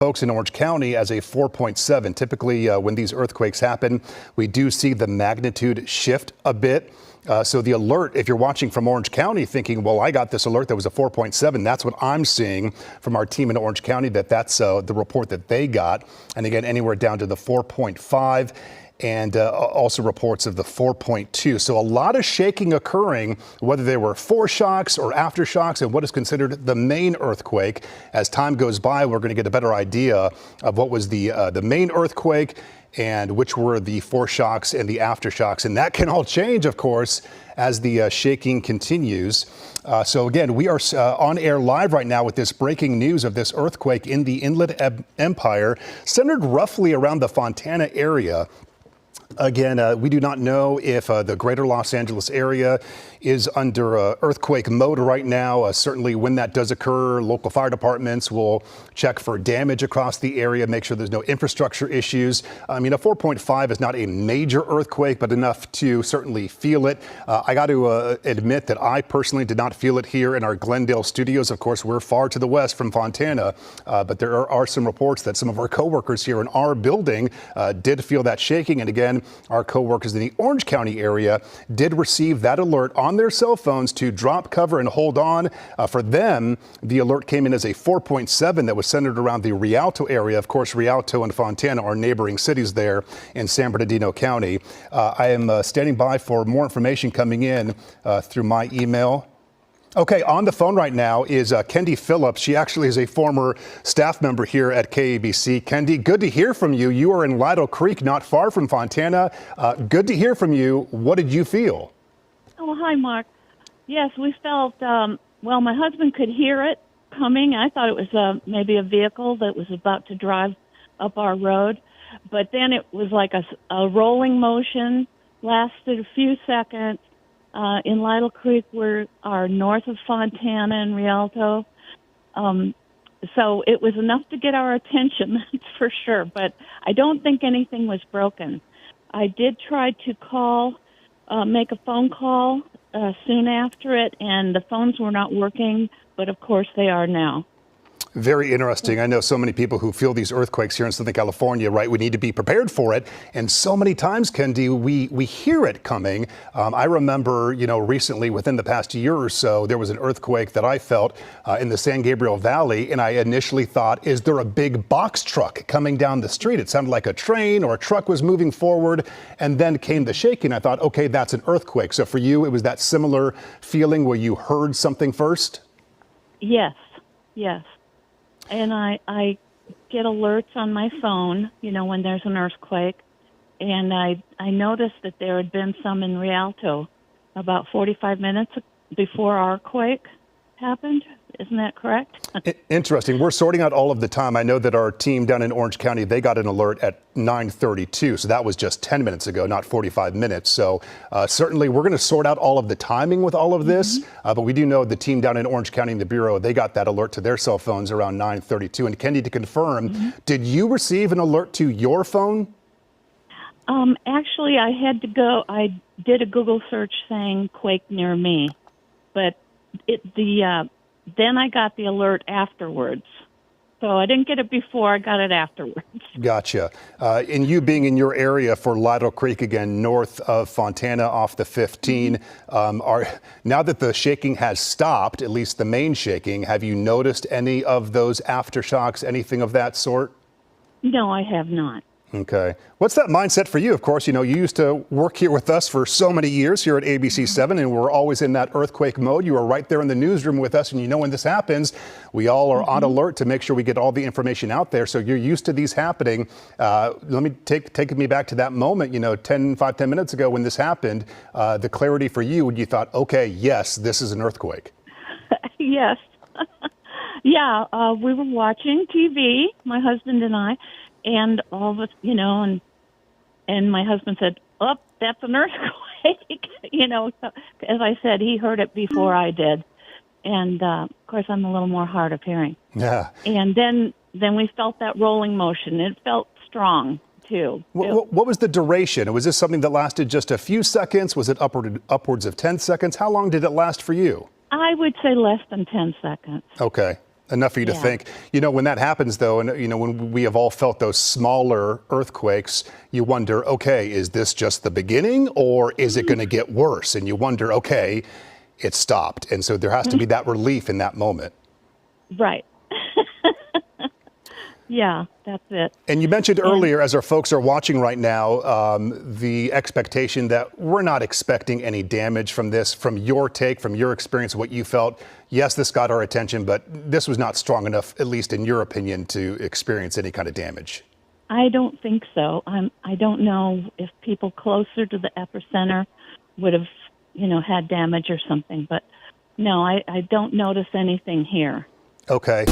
folks in Orange County as a 4.7. Typically, when these earthquakes happen, we do see the magnitude shift a bit. So the alert, if you're watching from Orange County thinking, well, I got this alert that was a 4.7, that's what I'm seeing from our team in Orange County, that's the report that they got. And again, anywhere down to the 4.5. And also reports of the 4.2. So a lot of shaking occurring, whether they were foreshocks or aftershocks, and what is considered the main earthquake. As time goes by, we're going to get a better idea of what was the main earthquake and which were the foreshocks and the aftershocks. And that can all change, of course, as the shaking continues. So again, we are on air live right now with this breaking news of this earthquake in the Inland Empire, centered roughly around the Fontana area. Again, we do not know if the greater Los Angeles area is under earthquake mode right now. Certainly when that does occur, local fire departments will check for damage across the area, make sure there's no infrastructure issues. I mean, a 4.5 is not a major earthquake, but enough to certainly feel it. I got to admit that I personally did not feel it here in our Glendale studios. Of course, we're far to the west from Fontana, but there are some reports that some of our coworkers here in our building did feel that shaking. And again, our coworkers in the Orange County area did receive that alert on their cell phones to drop cover and hold on. For them, the alert came in as a 4.7 that was centered around the Rialto area. Of course, Rialto and Fontana are neighboring cities there in San Bernardino County. I am standing by for more information coming in through my email. Okay, on the phone right now is Kendi Phillips. She actually is a former staff member here at KABC. Kendi, good to hear from you. You are in Lytle Creek, not far from Fontana. Good to hear from you. What did you feel? Oh, hi, Mark. Yes, we felt, well, my husband could hear it coming. I thought it was maybe a vehicle that was about to drive up our road. But then it was like a rolling motion, lasted a few seconds. In Lytle Creek, we are north of Fontana and Rialto. So it was enough to get our attention, that's for sure. But I don't think anything was broken. I did try to call, make a phone call soon after it, and the phones were not working, but of course they are now. Very interesting. I know so many people who feel these earthquakes here in Southern California, right? We need to be prepared for it. And so many times, Kendi, we hear it coming. I remember, recently within the past year or so, there was an earthquake that I felt in the San Gabriel Valley. And I initially thought, is there a big box truck coming down the street? It sounded like a train or a truck was moving forward. And then came the shaking. I thought, okay, that's an earthquake. So for you, it was that similar feeling where you heard something first? Yes. And I get alerts on my phone, when there's an earthquake. And I noticed that there had been some in Rialto about 45 minutes before our quake happened. Isn't that correct? Interesting. We're sorting out all of the time. I know that our team down in Orange County, they got an alert at 9:32. So that was just 10 minutes ago, not 45 minutes. So certainly we're going to sort out all of the timing with all of this. But we do know the team down in Orange County in the Bureau, they got that alert to their cell phones around 9:32. And Kendi, to confirm, did you receive an alert to your phone? Actually, I had to go. I did a Google search saying quake near me. But then I got the alert afterwards. So I didn't get it before, I got it afterwards. Gotcha. And you being in your area for Lytle Creek, again, north of Fontana off the 15, now that the shaking has stopped, at least the main shaking, have you noticed any of those aftershocks, anything of that sort? No, I have not. Okay. What's that mindset for you? Of course, you used to work here with us for so many years here at ABC 7, and we're always in that earthquake mode. You are right there in the newsroom with us, and when this happens, we all are on alert to make sure we get all the information out there. So you're used to these happening. Let me take me back to that moment, 10 minutes ago when this happened, the clarity for you when you thought, okay, yes, this is an earthquake. Yes. Yeah, we were watching TV, my husband and I, and all of us, and my husband said, "Oh, that's an earthquake." As I said, he heard it before I did, and of course, I'm a little more hard of hearing. Yeah. And then we felt that rolling motion. It felt strong too. What was the duration? Was this something that lasted just a few seconds? Was it upwards of 10 seconds? How long did it last for you? I would say less than 10 seconds. Okay. Enough for you to Yeah. think. When that happens, though, and when we have all felt those smaller earthquakes, you wonder, okay, is this just the beginning, or is it going to get worse? And you wonder, okay, it stopped, and so there has to be that relief in that moment. Right. Yeah, that's it. And you mentioned And earlier, as our folks are watching right now, the expectation that we're not expecting any damage from this. From your take, from your experience, what you felt, yes, this got our attention, but this was not strong enough, at least in your opinion, to experience any kind of damage. I don't think so. I don't know if people closer to the epicenter would have, had damage or something. But no, I don't notice anything here. Okay.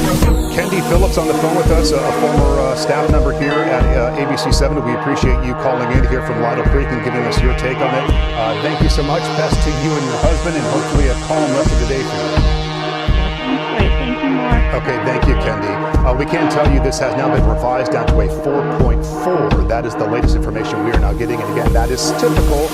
Kendi Phillips on the phone with us, a former staff member here at ABC7. We appreciate you calling in here from Lytle Creek and giving us your take on it. Thank you so much. Best to you and your husband, and hopefully a calm rest of the day for you. Great. Thank you, Mark. Okay, thank you, Kendi. We can tell you this has now been revised down to a 4.4. That is the latest information we are now getting. And again, that is typical.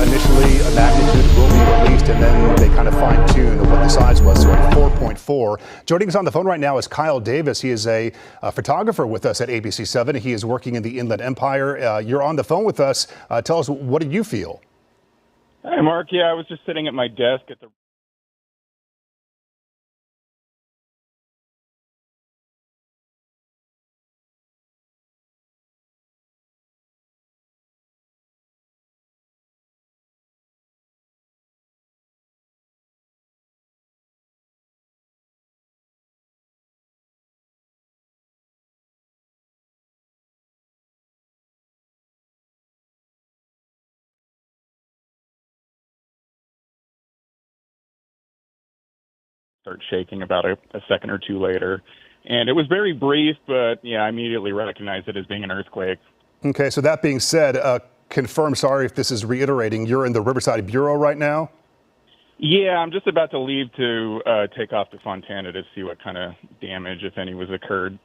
Initially, a magnitude will be released, and then they kind of fine-tune what the size was. So at 4.4. Joining us on the phone right now is Kyle Davis. He is a photographer with us at ABC7. He is working in the Inland Empire. You're on the phone with us. Tell us, what do you feel? Hi, Mark. Yeah, I was just sitting at my desk at the start shaking about a second or two later. And it was very brief, but yeah, I immediately recognized it as being an earthquake. Okay, so that being said, confirm, sorry if this is reiterating, you're in the Riverside Bureau right now? Yeah, I'm just about to leave to take off to Fontana to see what kind of damage, if any, was occurred.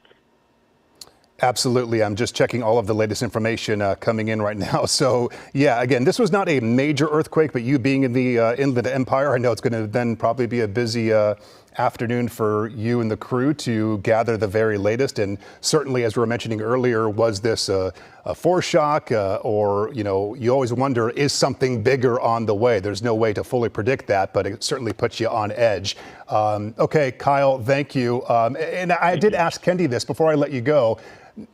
Absolutely. I'm just checking all of the latest information coming in right now. So, yeah, again, this was not a major earthquake, but you being in the Inland Empire, I know it's going to then probably be a busy afternoon for you and the crew to gather the very latest. And certainly, as we were mentioning earlier, was this a foreshock or, you always wonder, is something bigger on the way? There's no way to fully predict that, but it certainly puts you on edge. Okay, Kyle, thank you. And I did ask Kendi this before I let you go.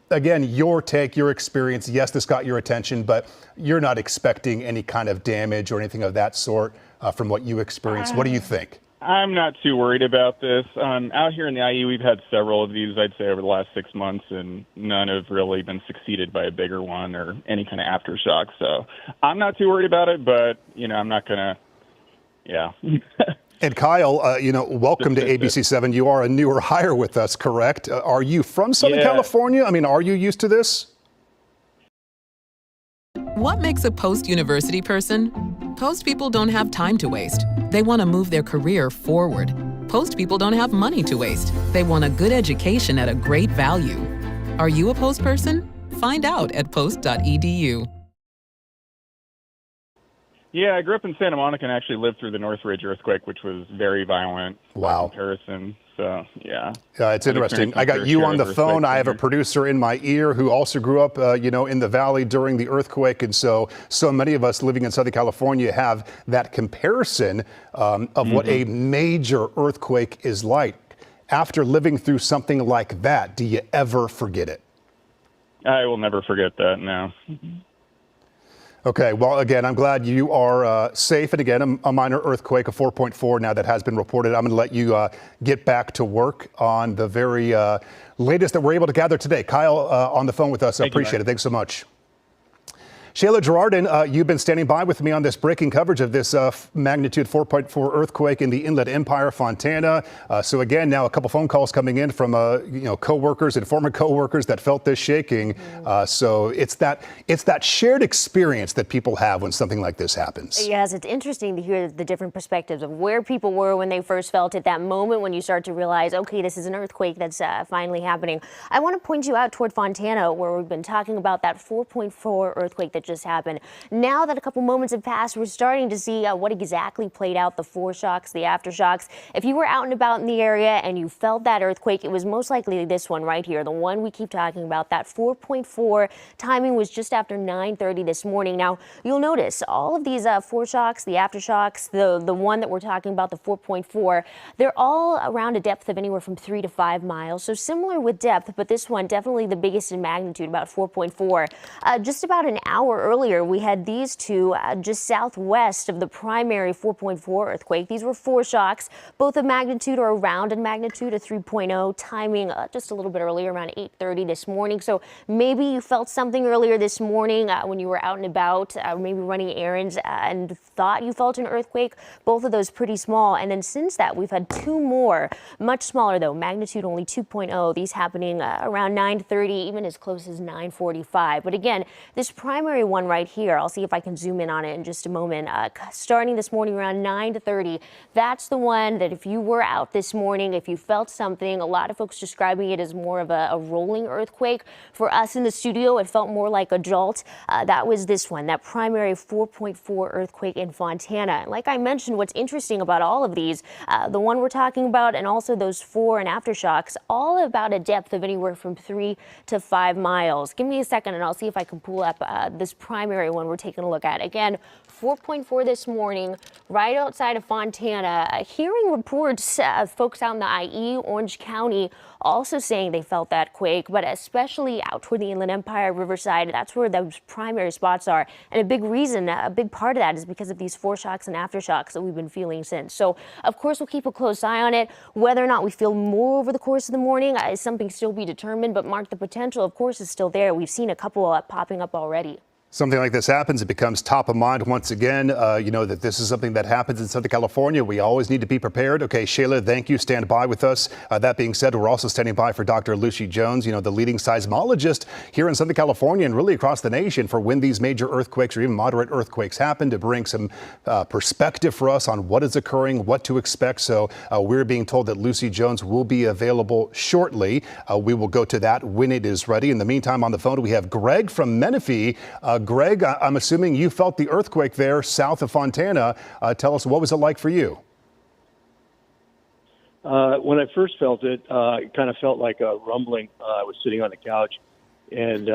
Again, your take, your experience, yes, this got your attention, but you're not expecting any kind of damage or anything of that sort from what you experienced. What do you think? I'm not too worried about this. Out here in the IE, we've had several of these, I'd say, over the last 6 months, and none have really been succeeded by a bigger one or any kind of aftershock. So I'm not too worried about it, but, I'm not going to, yeah. And Kyle, welcome to ABC7. You are a newer hire with us, correct? Are you from Southern California? I mean, are you used to this? What makes a post-university person? Post people don't have time to waste. They want to move their career forward. Post people don't have money to waste. They want a good education at a great value. Are you a post person? Find out at post.edu. Yeah, I grew up in Santa Monica and actually lived through the Northridge earthquake, which was very violent. Wow. By comparison. So, yeah. It's interesting. I got you on the phone. I have a producer in my ear who also grew up, in the valley during the earthquake. And so many of us living in Southern California have that comparison of what a major earthquake is like. After living through something like that, do you ever forget it? I will never forget that, no. Okay, well, again, I'm glad you are safe. And again, a minor earthquake, a 4.4 now that has been reported. I'm going to let you get back to work on the very latest that we're able to gather today. Kyle on the phone with us. I appreciate it. Thanks so much. Shayla Girardin, you've been standing by with me on this breaking coverage of this magnitude 4.4 earthquake in the Inland Empire, Fontana. So again, now a couple phone calls coming in from coworkers and former coworkers that felt this shaking. So it's that shared experience that people have when something like this happens. Yes, it's interesting to hear the different perspectives of where people were when they first felt it. That moment when you start to realize, okay, this is an earthquake that's finally happening. I want to point you out toward Fontana, where we've been talking about that 4.4 earthquake that just happened. Now that a couple moments have passed, we're starting to see what exactly played out, the foreshocks, the aftershocks. If you were out and about in the area and you felt that earthquake, it was most likely this one right here, the one we keep talking about. That 4.4 timing was just after 9:30 this morning. Now, you'll notice all of these foreshocks, the aftershocks, the one that we're talking about, the 4.4, they're all around a depth of anywhere from 3 to 5 miles. So similar with depth, but this one definitely the biggest in magnitude, about 4.4. Just about an hour earlier, we had these two just southwest of the primary 4.4 earthquake. These were foreshocks, both of magnitude or around in magnitude, a 3.0, timing just a little bit earlier, around 8:30 this morning. So maybe you felt something earlier this morning when you were out and about, maybe running errands and thought you felt an earthquake. Both of those pretty small. And then since that, we've had two more, much smaller though, magnitude only 2.0. These happening around 9:30, even as close as 9:45. But again, this primary one right here, I'll see if I can zoom in on it in just a moment. Starting this morning around 9:30, that's the one that if you were out this morning, if you felt something, a lot of folks describing it as more of a rolling earthquake. For us in the studio, it felt more like a jolt. That was this one, that primary 4.4 earthquake in Fontana. And like I mentioned, what's interesting about all of these, the one we're talking about and also those fore and aftershocks, all about a depth of anywhere from 3 to 5 miles. Give me a second and I'll see if I can pull up this primary one we're taking a look at. Again, 4.4 this morning, right outside of Fontana. Hearing reports of folks out in the IE, Orange County, also saying they felt that quake, but especially out toward the Inland Empire, Riverside, that's where those primary spots are. And a big reason, a big part of that is because of these foreshocks and aftershocks that we've been feeling since. So, of course, we'll keep a close eye on it. Whether or not we feel more over the course of the morning is something still be determined, but Mark, the potential, of course, is still there. We've seen a couple popping up already. Something like this happens, it becomes top of mind once again. You know that this is something that happens in Southern California. We always need to be prepared. Okay, Shayla, thank you. Stand by with us. That being said, we're also standing by for Dr. Lucy Jones, you know, the leading seismologist here in Southern California and really across the nation for when these major earthquakes or even moderate earthquakes happen, to bring some perspective for us on what is occurring, what to expect. So we're being told that Lucy Jones will be available shortly. We will go to that when it is ready. In the meantime, on the phone, we have Greg from Menifee. Greg, I'm assuming you felt the earthquake there south of Fontana. Tell us, what was it like for you? When I first felt it, it kind of felt like a rumbling. I was sitting on the couch, and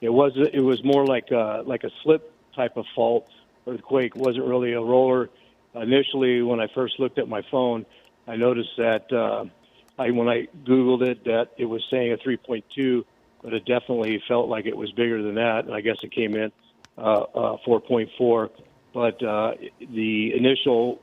it was more like a slip type of fault earthquake. It wasn't really a roller. Initially, when I first looked at my phone, I noticed that when I Googled it, that it was saying a 3.2. But it definitely felt like it was bigger than that, and I guess it came in 4.4. But the initial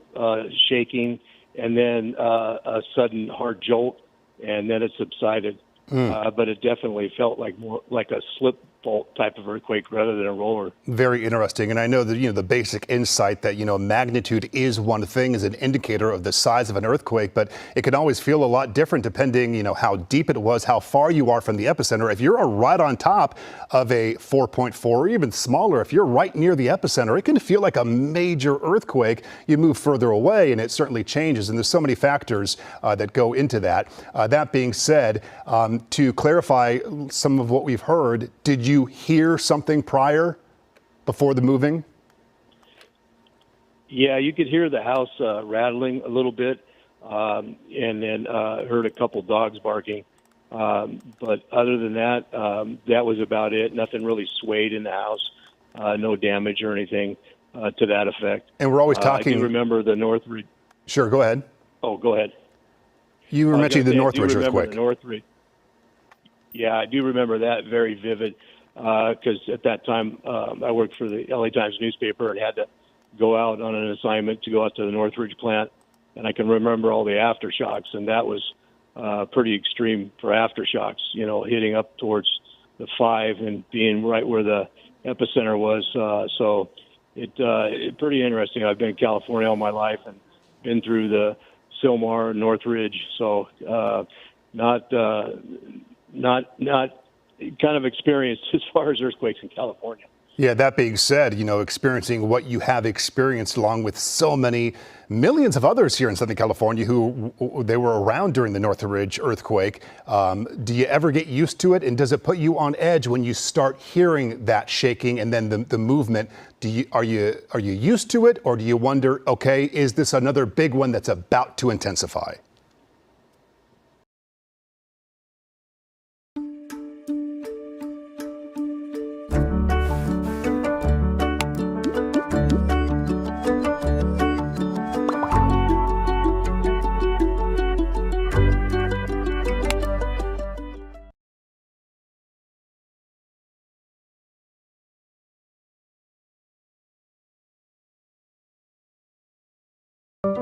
shaking, and then a sudden hard jolt, and then it subsided. But it definitely felt like more like a slip fault type of earthquake rather than a roller. Very interesting. And I know that, you know, the basic insight that, you know, magnitude is one thing, is an indicator of the size of an earthquake, but it can always feel a lot different depending, you know, how deep it was, how far you are from the epicenter. If you're right on top of a 4.4 or even smaller, if you're right near the epicenter, it can feel like a major earthquake. You move further away and it certainly changes. And there's so many factors that go into that. That being said, to clarify some of what we've heard, did you hear something prior, before the moving? Yeah, you could hear the house rattling a little bit, and then heard a couple dogs barking. But other than that, that was about it. Nothing really swayed in the house. No damage or anything to that effect. And we're always talking. I do remember the Northridge. Sure, go ahead. Oh, go ahead. You were mentioning the Northridge earthquake. The Northridge. Yeah, I do remember that very vivid because at that time I worked for the LA Times newspaper and had to go out on an assignment to go out to the Northridge plant. And I can remember all the aftershocks, and that was pretty extreme for aftershocks, you know, hitting up towards the 5 and being right where the epicenter was. So it's pretty interesting. I've been in California all my life and been through the Sylmar, Northridge, so not kind of experienced as far as earthquakes in California. Yeah, that being said, experiencing what you have experienced along with so many millions of others here in Southern California who they were around during the Northridge earthquake. Do you ever get used to it? And does it put you on edge when you start hearing that shaking and then the movement? Are you used to it, or do you wonder, okay, is this another big one that's about to intensify?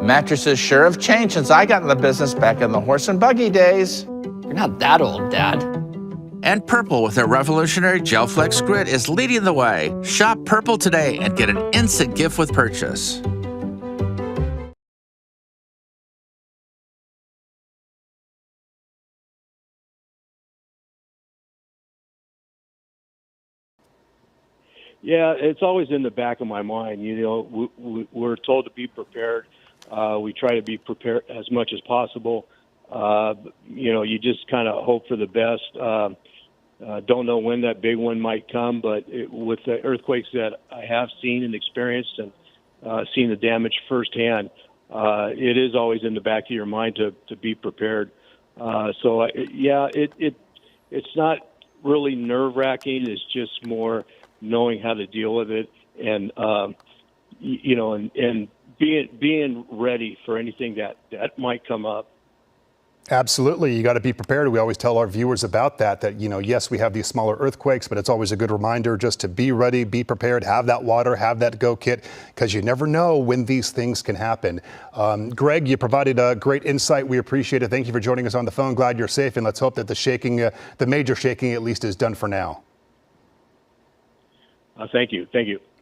Mattresses sure have changed since I got in the business back in the horse and buggy days. You're not that old, Dad. And Purple, with their revolutionary Gel Flex Grid, is leading the way. Shop Purple today and get an instant gift with purchase. Yeah, it's always in the back of my mind. We're told to be prepared. We try to be prepared as much as possible. You just kind of hope for the best. Don't know when that big one might come, but with the earthquakes that I have seen and experienced and seen the damage firsthand, it is always in the back of your mind to be prepared. It's not really nerve-wracking. It's just more knowing how to deal with it and being ready for anything that might come up. Absolutely. You got to be prepared. We always tell our viewers about that, yes, we have these smaller earthquakes, but it's always a good reminder just to be ready, be prepared, have that water, have that go kit, because you never know when these things can happen. Greg, you provided a great insight. We appreciate it. Thank you for joining us on the phone. Glad you're safe, and let's hope that the major shaking at least is done for now. Thank you.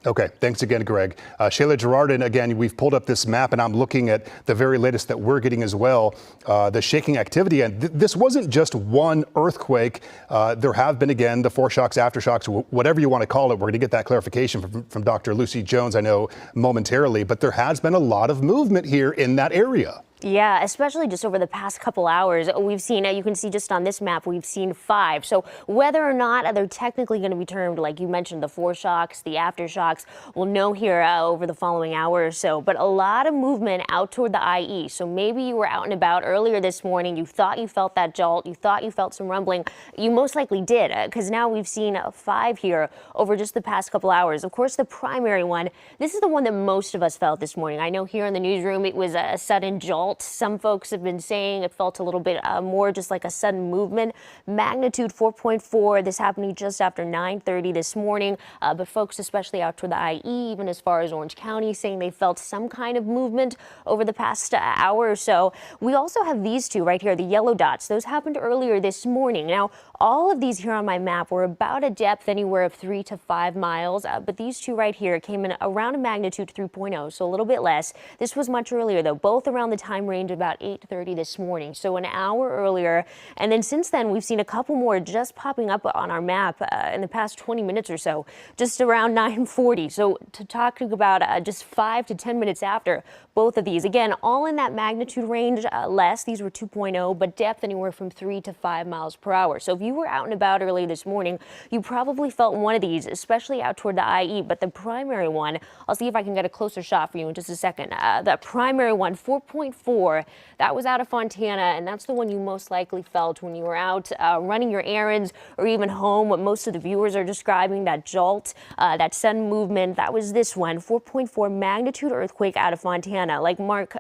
Okay, thanks again, Greg. Shayla Gerardin, again, we've pulled up this map and I'm looking at the very latest that we're getting as well, the shaking activity. And this wasn't just one earthquake. There have been, again, the foreshocks, aftershocks, whatever you want to call it. We're going to get that clarification from Dr. Lucy Jones, I know, momentarily. But there has been a lot of movement here in that area. Yeah, especially just over the past couple hours, we've seen, you can see just on this map, we've seen 5. So whether or not they're technically going to be termed, like you mentioned, the foreshocks, the aftershocks, we'll know here over the following hour or so. But a lot of movement out toward the IE. So maybe you were out and about earlier this morning. You thought you felt that jolt. You thought you felt some rumbling. You most likely did, because now we've seen 5 here over just the past couple hours. Of course, the primary one, this is the one that most of us felt this morning. I know here in the newsroom, it was a sudden jolt. Some folks have been saying it felt a little bit more just like a sudden movement. Magnitude 4.4. This happening just after 9:30 this morning. But folks, especially out toward the IE, even as far as Orange County, saying they felt some kind of movement over the past hour or so. We also have these two right here, the yellow dots. Those happened earlier this morning. Now, all of these here on my map were about a depth anywhere of 3 to 5 miles. But these two right here came in around a magnitude 3.0, so a little bit less. This was much earlier, though, both around the time range about 8:30 this morning, so an hour earlier. And then since then, we've seen a couple more just popping up on our map in the past 20 minutes or so, just around 9:40. So to talk about just 5 to 10 minutes after both of these, again, all in that magnitude range, less. These were 2.0, but depth anywhere from 3 to 5 miles per hour. So if you were out and about early this morning, you probably felt one of these, especially out toward the IE. But the primary one, I'll see if I can get a closer shot for you in just a second. The primary one, 4.4, that was out of Fontana, and that's the one you most likely felt when you were out running your errands or even home. What most of the viewers are describing, that jolt, that sudden movement, that was this one, 4.4 magnitude earthquake out of Fontana. Like Mark,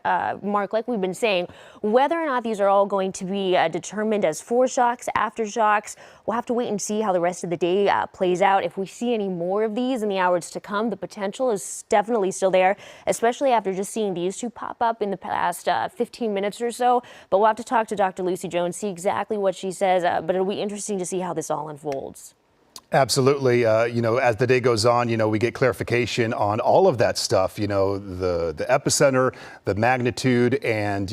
like we've been saying, whether or not these are all going to be determined as foreshocks, aftershocks, we'll have to wait and see how the rest of the day plays out. If we see any more of these in the hours to come, the potential is definitely still there, especially after just seeing these two pop up in the past 15 minutes or so. But we'll have to talk to Dr. Lucy Jones, see exactly what she says, but it'll be interesting to see how this all unfolds. Absolutely. As the day goes on, we get clarification on all of that stuff, the epicenter, the magnitude, and,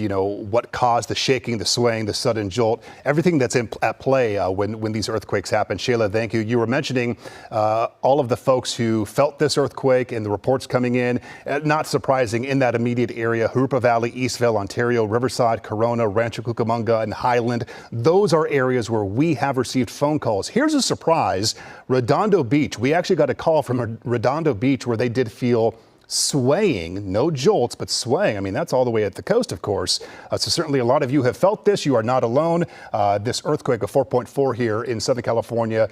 what caused the shaking, the swaying, the sudden jolt, everything that's at play when these earthquakes happen. Shayla, thank you. You were mentioning all of the folks who felt this earthquake and the reports coming in. Not surprising, in that immediate area, Harupa Valley, Eastvale, Ontario, Riverside, Corona, Rancho Cucamonga, and Highland. Those are areas where we have received phone calls. Here's a surprise. Redondo Beach. We actually got a call from Redondo Beach where they did feel swaying, no jolts, but swaying. I mean, that's all the way at the coast, of course. So certainly a lot of you have felt this. You are not alone. This earthquake of 4.4 here in Southern California,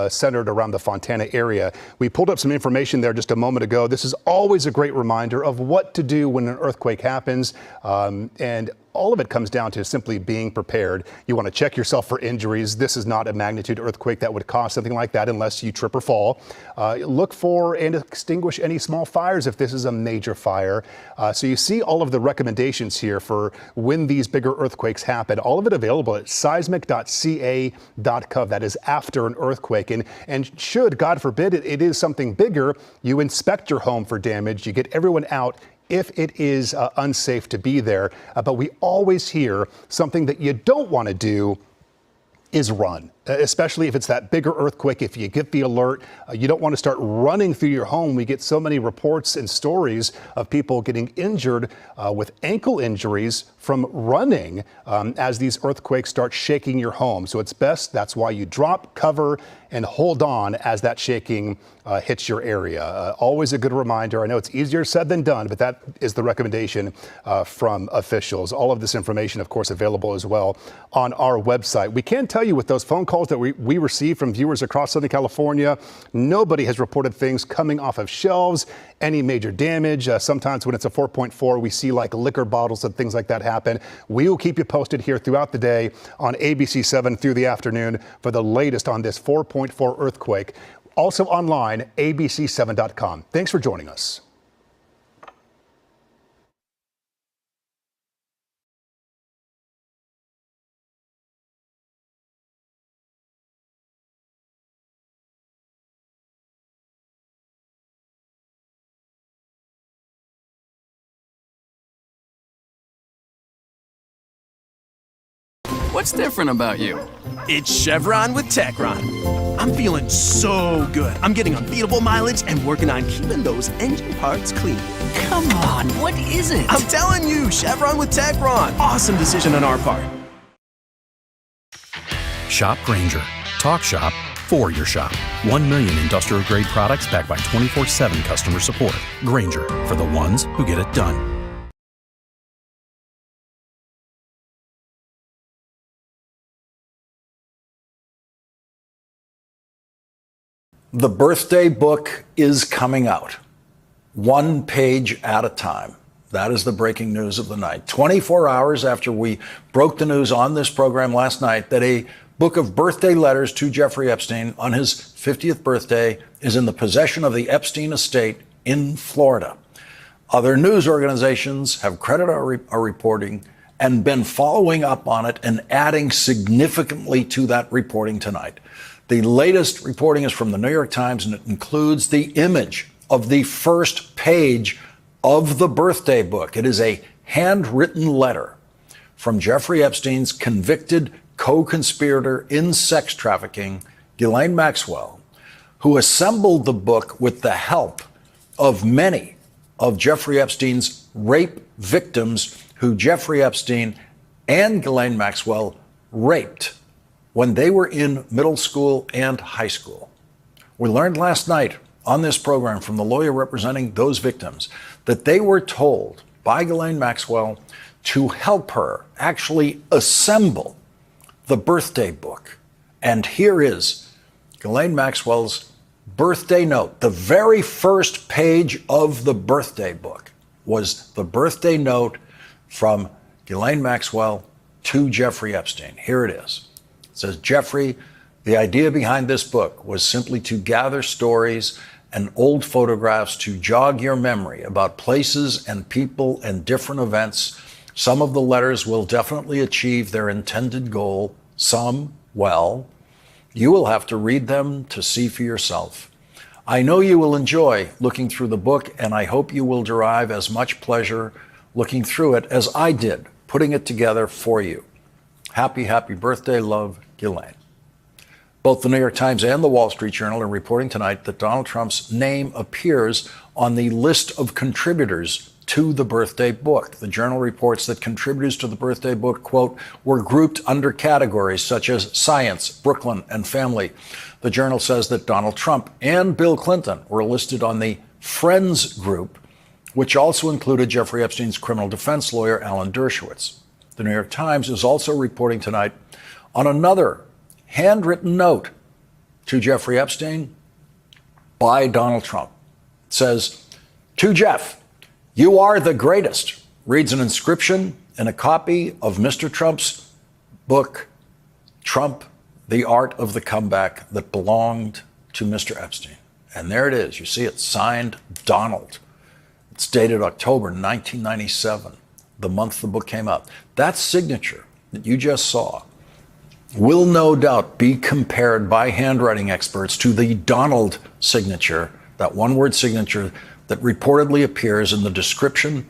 centered around the Fontana area. We pulled up some information there just a moment ago. This is always a great reminder of what to do when an earthquake happens. And all of it comes down to simply being prepared. You want to check yourself for injuries. This is not a magnitude earthquake that would cause something like that unless you trip or fall. Look for and extinguish any small fires if this is a major fire. So you see all of the recommendations here for when these bigger earthquakes happen. All of it available at seismic.ca.gov. That is after an earthquake. And should, God forbid, it is something bigger, you inspect your home for damage. You get everyone out if it is unsafe to be there. But we always hear something that you don't want to do is run, especially if it's that bigger earthquake. If you get the alert, you don't want to start running through your home. We get so many reports and stories of people getting injured with ankle injuries from running as these earthquakes start shaking your home. So it's best, that's why you drop, cover, and hold on as that shaking hits your area. Always a good reminder. I know it's easier said than done, but that is the recommendation from officials. All of this information, of course, available as well on our website. We can tell you with those phone calls that we received from viewers across Southern California, nobody has reported things coming off of shelves, any major damage. Sometimes when it's a 4.4, we see like liquor bottles and things like that happen. We will keep you posted here throughout the day on ABC 7 through the afternoon for the latest on this 4.4 earthquake. Also online, abc7.com. Thanks for joining us. What's different about you? It's Chevron with Techron. I'm feeling so good. I'm getting unbeatable mileage and working on keeping those engine parts clean. Come on, what is it? I'm telling you, Chevron with Techron. Awesome decision on our part. Shop Grainger. Talk shop for your shop. 1 million industrial grade products backed by 24/7 customer support. Grainger, for the ones who get it done. The birthday book is coming out, 1 page at a time. That is the breaking news of the night. 24 hours after we broke the news on this program last night that a book of birthday letters to Jeffrey Epstein on his 50th birthday is in the possession of the Epstein estate in Florida. Other news organizations have credited our reporting and been following up on it and adding significantly to that reporting tonight. The latest reporting is from the New York Times, and it includes the image of the first page of the birthday book. It is a handwritten letter from Jeffrey Epstein's convicted co-conspirator in sex trafficking, Ghislaine Maxwell, who assembled the book with the help of many of Jeffrey Epstein's rape victims who Jeffrey Epstein and Ghislaine Maxwell raped when they were in middle school and high school. We learned last night on this program from the lawyer representing those victims that they were told by Ghislaine Maxwell to help her actually assemble the birthday book. And here is Ghislaine Maxwell's birthday note. The very first page of the birthday book was the birthday note from Ghislaine Maxwell to Jeffrey Epstein. Here it is. It says, Jeffrey, the idea behind this book was simply to gather stories and old photographs to jog your memory about places and people and different events. Some of the letters will definitely achieve their intended goal, some, well, You will have to read them to see for yourself. I know you will enjoy looking through the book, and I hope you will derive as much pleasure looking through it as I did putting it together for you. Happy, happy birthday, love, Ghislaine. Both the New York Times and the Wall Street Journal are reporting tonight that Donald Trump's name appears on the list of contributors to the birthday book. The Journal reports that contributors to the birthday book, quote, were grouped under categories such as science, Brooklyn, and family. The Journal says that Donald Trump and Bill Clinton were listed on the Friends group, which also included Jeffrey Epstein's criminal defense lawyer, Alan Dershowitz. The New York Times is also reporting tonight on another handwritten note to Jeffrey Epstein by Donald Trump. It says, "To Jeff, you are the greatest," reads an inscription in a copy of Mr. Trump's book, Trump, The Art of the Comeback, that belonged to Mr. Epstein. And there it is. You see it signed Donald. It's dated October 1997, the month the book came out. That signature that you just saw will no doubt be compared by handwriting experts to the Donald signature, that one-word signature that reportedly appears in the description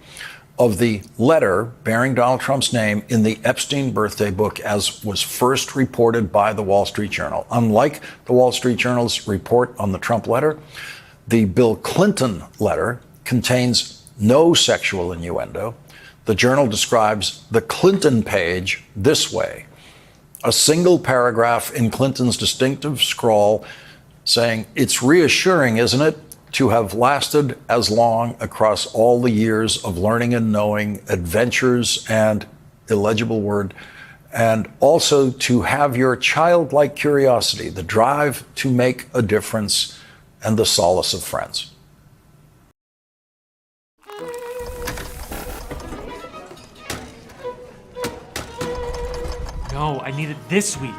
of the letter bearing Donald Trump's name in the Epstein birthday book, as was first reported by the Wall Street Journal. Unlike the Wall Street Journal's report on the Trump letter, the Bill Clinton letter contains no sexual innuendo. The Journal describes the Clinton page this way: a single paragraph in Clinton's distinctive scrawl saying, "It's reassuring, isn't it, to have lasted as long across all the years of learning and knowing, adventures and," illegible word, "and also to have your childlike curiosity, the drive to make a difference, and the solace of friends." No, I need it this week.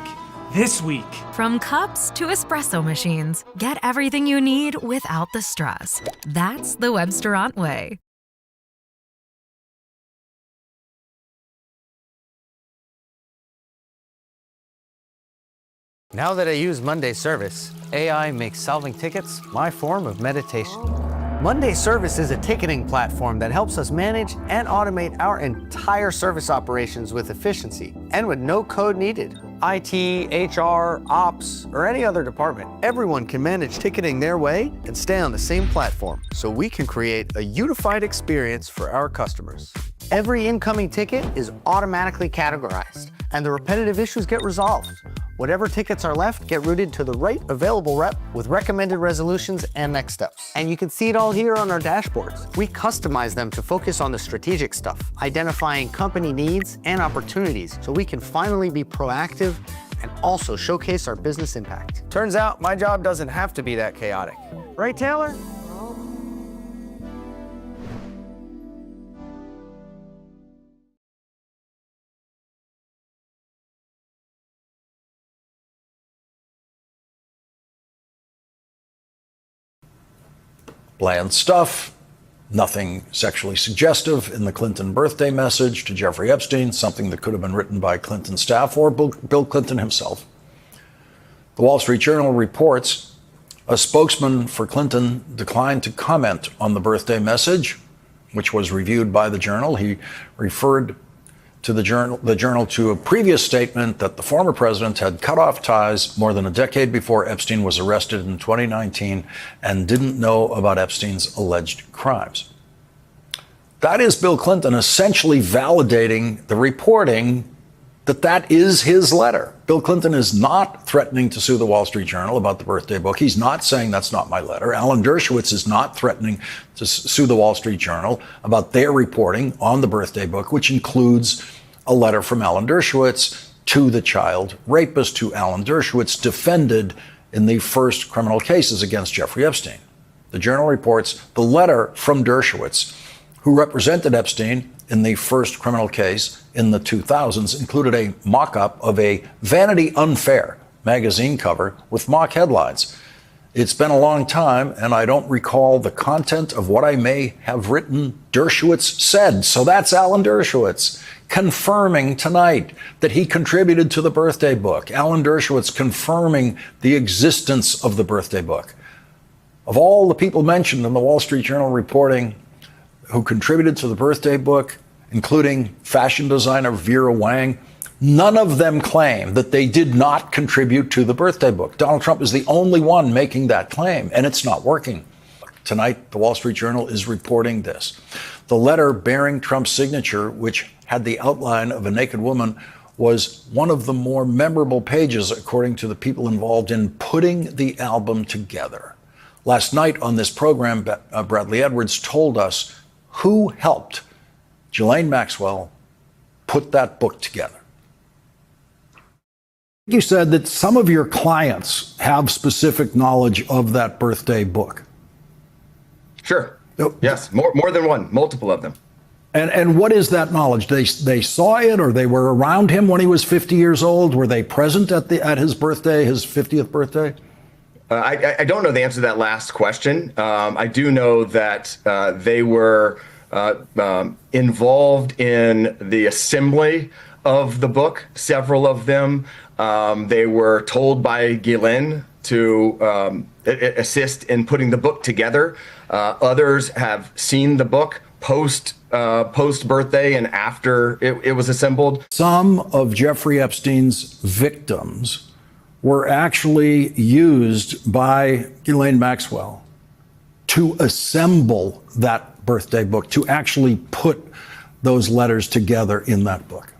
This week. From cups to espresso machines, get everything you need without the stress. That's the Webstaurant way. Now that I use Monday Service, AI makes solving tickets my form of meditation. Monday Service is a ticketing platform that helps us manage and automate our entire service operations with efficiency and with no code needed. IT, HR, ops, or any other department, everyone can manage ticketing their way and stay on the same platform, so we can create a unified experience for our customers. Every incoming ticket is automatically categorized, and the repetitive issues get resolved. Whatever tickets are left get routed to the right available rep with recommended resolutions and next steps. And you can see it all here on our dashboards. We customize them to focus on the strategic stuff, identifying company needs and opportunities so we can finally be proactive and also showcase our business impact. Turns out my job doesn't have to be that chaotic. Right, Taylor? Bland stuff, nothing sexually suggestive in the Clinton birthday message to Jeffrey Epstein, something that could have been written by Clinton staff or Bill Clinton himself. The Wall Street Journal reports a spokesman for Clinton declined to comment on the birthday message, which was reviewed by the Journal. He referred to the Journal to a previous statement that the former president had cut off ties more than a decade before Epstein was arrested in 2019 and didn't know about Epstein's alleged crimes. That is Bill Clinton essentially validating the reporting that is his letter. Bill Clinton is not threatening to sue the Wall Street Journal about the birthday book. He's not saying that's not my letter. Alan Dershowitz is not threatening to sue the Wall Street Journal about their reporting on the birthday book, which includes a letter from Alan Dershowitz to the child rapist who Alan Dershowitz defended in the first criminal cases against Jeffrey Epstein. The Journal reports the letter from Dershowitz, who represented Epstein in the first criminal case in the 2000s, included a mock-up of a Vanity Unfair magazine cover with mock headlines. It's been a long time, and I don't recall the content of what I may have written Dershowitz said. So that's Alan Dershowitz confirming tonight that he contributed to the birthday book. Alan Dershowitz confirming the existence of the birthday book. Of all the people mentioned in the Wall Street Journal reporting who contributed to the birthday book, including fashion designer Vera Wang, none of them claim that they did not contribute to the birthday book. Donald Trump is the only one making that claim, and it's not working. Tonight, the Wall Street Journal is reporting this. The letter bearing Trump's signature, which had the outline of a naked woman, was one of the more memorable pages, according to the people involved in putting the album together. Last night on this program, Bradley Edwards told us who helped Ghislaine Maxwell put that book together. You said that some of your clients have specific knowledge of that birthday book. Sure. Yes, more than one, multiple of them. And what is that knowledge? They saw it, or they were around him when he was 50 years old? Were they present at his birthday, his 50th birthday? I don't know the answer to that last question. I do know that they were involved in the assembly of the book, several of them. They were told by Ghislaine to assist in putting the book together. Others have seen the book post birthday and after it was assembled. Some of Jeffrey Epstein's victims were actually used by Ghislaine Maxwell to assemble that birthday book, to actually put those letters together in that book.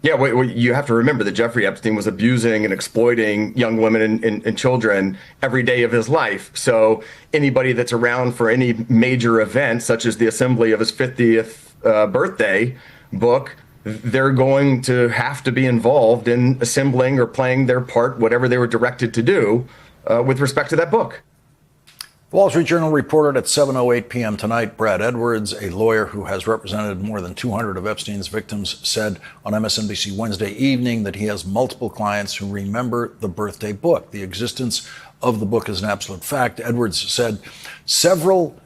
Yeah, you have to remember that Jeffrey Epstein was abusing and exploiting young women and children every day of his life. So anybody that's around for any major event, such as the assembly of his 50th birthday book, they're going to have to be involved in assembling or playing their part, whatever they were directed to do, with respect to that book. Wall Street Journal reported at 7:08 p.m. tonight, Brad Edwards, a lawyer who has represented more than 200 of Epstein's victims, said on MSNBC Wednesday evening that he has multiple clients who remember the birthday book. The existence of the book is an absolute fact. Edwards said several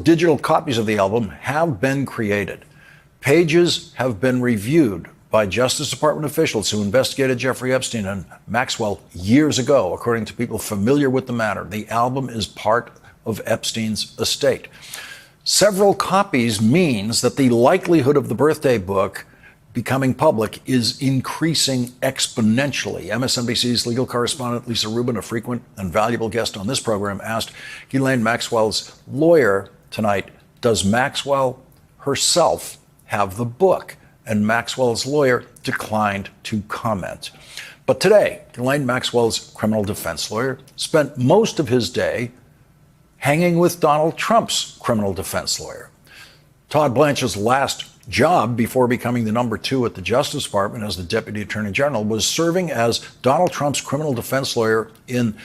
digital copies of the album have been created. Pages have been reviewed by Justice Department officials who investigated Jeffrey Epstein and Maxwell years ago, according to people familiar with the matter. The album is part of Epstein's estate. Several copies means that the likelihood of the birthday book becoming public is increasing exponentially. MSNBC's legal correspondent Lisa Rubin, a frequent and valuable guest on this program, asked Ghislaine Maxwell's lawyer tonight, does Maxwell herself have the book? And Maxwell's lawyer declined to comment. But today, Ghislaine Maxwell's criminal defense lawyer spent most of his day hanging with Donald Trump's criminal defense lawyer. Todd Blanche's last job before becoming the number 2 at the Justice Department as the Deputy Attorney General was serving as Donald Trump's criminal defense lawyer in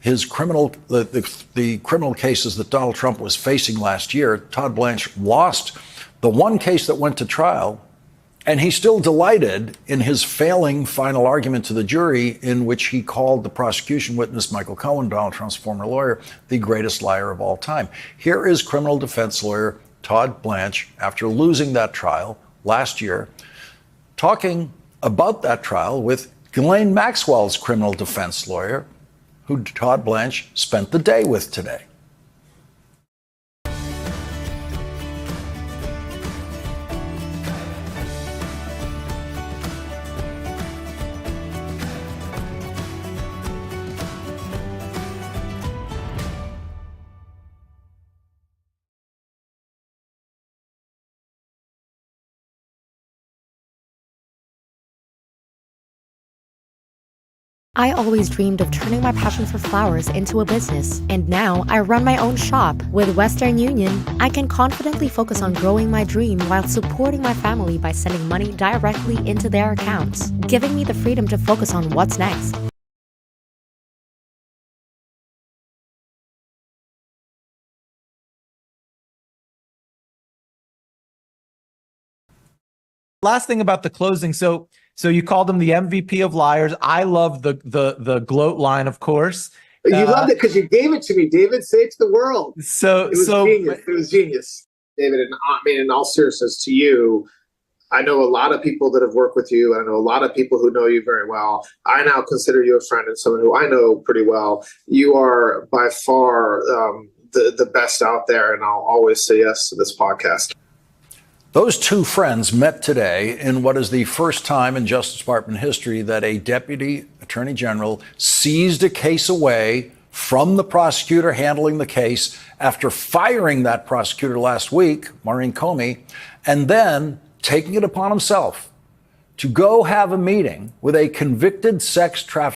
his the criminal cases that Donald Trump was facing last year. Todd Blanche lost the one case that went to trial, and he still delighted in his failing final argument to the jury, in which he called the prosecution witness, Michael Cohen, Donald Trump's former lawyer, the greatest liar of all time. Here is criminal defense lawyer Todd Blanche, after losing that trial last year, talking about that trial with Ghislaine Maxwell's criminal defense lawyer, who Todd Blanche spent the day with today. I always dreamed of turning my passion for flowers into a business, and now I run my own shop. With Western Union, I can confidently focus on growing my dream while supporting my family by sending money directly into their accounts, giving me the freedom to focus on what's next. Last thing about the closing. So you called him the MVP of liars. I love the gloat line, of course. You loved it because you gave it to me, David. Say it to the world. It was genius. It was genius, David. And I mean, in all seriousness, to you, I know a lot of people that have worked with you. I know a lot of people who know you very well. I now consider you a friend and someone who I know pretty well. You are by far the best out there, and I'll always say yes to this podcast. Those two friends met today in what is the first time in Justice Department history that a deputy attorney general seized a case away from the prosecutor handling the case after firing that prosecutor last week, Maureen Comey, and then taking it upon himself to go have a meeting with a convicted sex trafficker